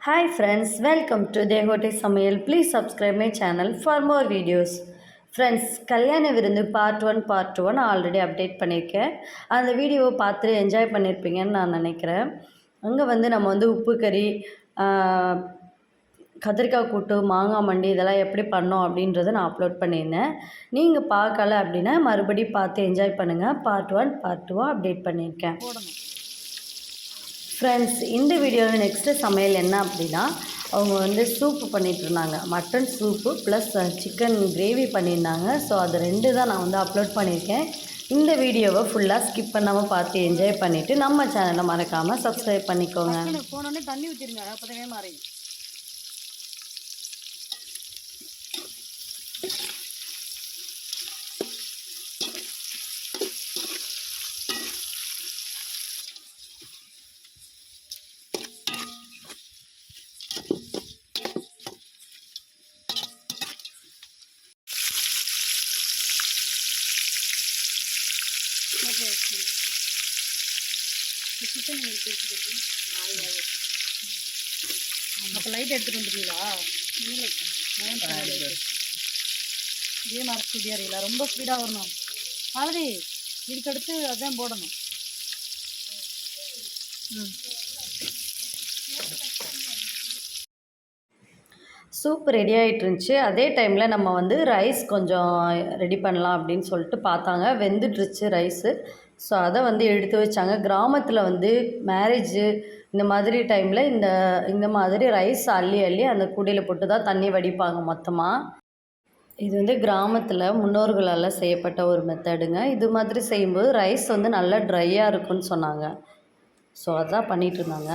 Hi friends, welcome to Dehote Samayal. Please subscribe my channel for more videos. Friends கல்யாண விருந்து part 1 already update பண்ணியிருக்கேன். அந்த வீடியோவை பார்த்து என்ஜாய் பண்ணியிருப்பீங்கன்னு நான் நினைக்கிறேன். அங்கே நம்ம உப்பு கறி, கத்திரிக்காய் கூட்டு, மாங்காய் மண்டி இதெல்லாம் எப்படி பண்ணோம் அப்படின்றத நான் அப்லோட் பண்ணியிருந்தேன். நீங்கள் பார்க்கல அப்படின்னா மறுபடியும் பார்த்து என்ஜாய் பண்ணுங்கள். பார்ட் 1 பார்ட் 2 அப்டேட் பண்ணியிருக்கேன். ஃப்ரெண்ட்ஸ் இந்த வீடியோவில் நெக்ஸ்ட்டு சமையல் என்ன அப்படின்னா, அவங்க சூப்பு பண்ணிகிட்ருந்தாங்க. Mutton soup plus chicken gravy பண்ணியிருந்தாங்க. ஸோ அது 2 தான் நான் அப்லோட் பண்ணியிருக்கேன். இந்த வீடியோவை ஃபுல்லாக ஸ்கிப் பண்ணாமல் பார்த்து என்ஜாய் பண்ணிவிட்டு நம்ம சேனலை மறக்காமல் சப்ஸ்கிரைப் பண்ணிக்கோங்க. போனோடனே தண்ணி ஊற்றிடுங்க, அப்போதே மாறி. அப்போ லைட் எடுத்துகிட்டு வந்துட்டீங்களா? இதே மாதிரி ஸ்பீடாக இருக்கல, ரொம்ப ஸ்பீடாக வரணும். ஆல்ரெடி இதுக்கடுத்து அதான் போடணும். சூப் ரெடி ஆகிட்டு இருந்துச்சு. அதே டைமில் நம்ம ரைஸ் கொஞ்சம் ரெடி பண்ணலாம் அப்படின்னு சொல்லிட்டு பார்த்தாங்க. வெந்துட்டுருச்சு ரைஸு. ஸோ அதை எடுத்து வச்சாங்க. கிராமத்தில் மேரேஜு இந்த மாதிரி டைமில் இந்த மாதிரி ரைஸ் அள்ளி அள்ளி அந்த கூடையில் போட்டு தான் தண்ணி வடிப்பாங்க மொத்தமாக. இது கிராமத்தில் முன்னோர்களால் செய்யப்பட்ட ஒரு மெத்தடுங்க. இது மாதிரி செய்யும்போது ரைஸ் நல்லா ட்ரையாக இருக்குன்னு சொன்னாங்க. ஸோ அதான் பண்ணிகிட்டு இருந்தாங்க.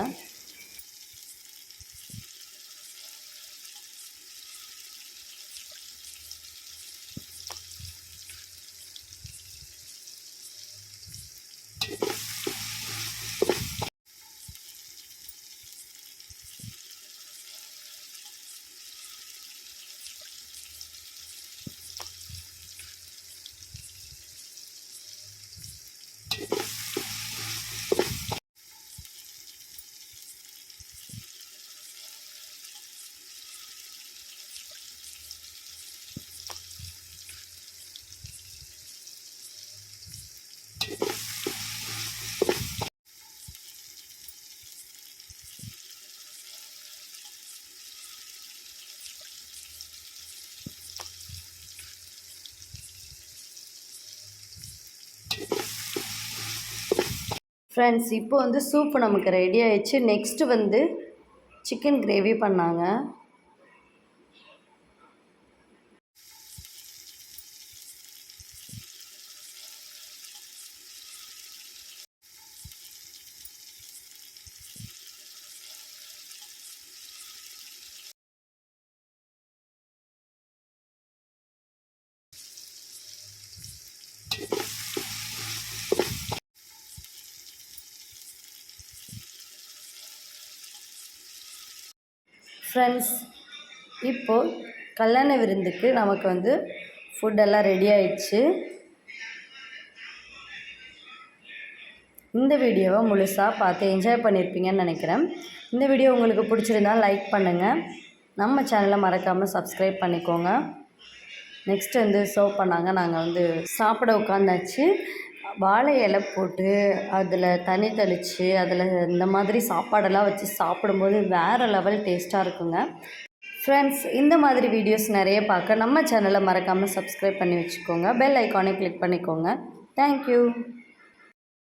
ஃப்ரெண்ட்ஸ் இப்போ சூப்பு நமக்கு ரெடி ஆயிடுச்சு. நெக்ஸ்ட்டு சிக்கன் கிரேவி பண்ணாங்க. ஃப்ரெண்ட்ஸ் இப்போது கல்யாண விருந்துக்கு நமக்கு ஃபுட்டெல்லாம் ரெடி ஆயிடுச்சு. இந்த வீடியோவை முழுசாக பார்த்து என்ஜாய் பண்ணியிருப்பீங்கன்னு நினைக்கிறேன். இந்த வீடியோ உங்களுக்கு பிடிச்சிருந்தால் லைக் பண்ணுங்கள். நம்ம சேனலை மறக்காமல் சப்ஸ்கிரைப் பண்ணிக்கோங்க. நெக்ஸ்ட்டு சர்வ் பண்ணாங்க. நாங்கள் சாப்பிட உட்காந்தாச்சு. வாழை இலை போட்டு அதில் தண்ணி தெளித்து அதில் இந்த மாதிரி சாப்பாடெல்லாம் வச்சு சாப்பிடும்போது வேறு லெவல் டேஸ்ட்டாக இருக்குங்க. ஃப்ரெண்ட்ஸ் இந்த மாதிரி வீடியோஸ் நிறைய பார்க்க நம்ம சேனலை மறக்காமல் சப்ஸ்கிரைப் பண்ணி வச்சுக்கோங்க. பெல் ஐக்கானை கிளிக் பண்ணிக்கோங்க. தேங்க்யூ.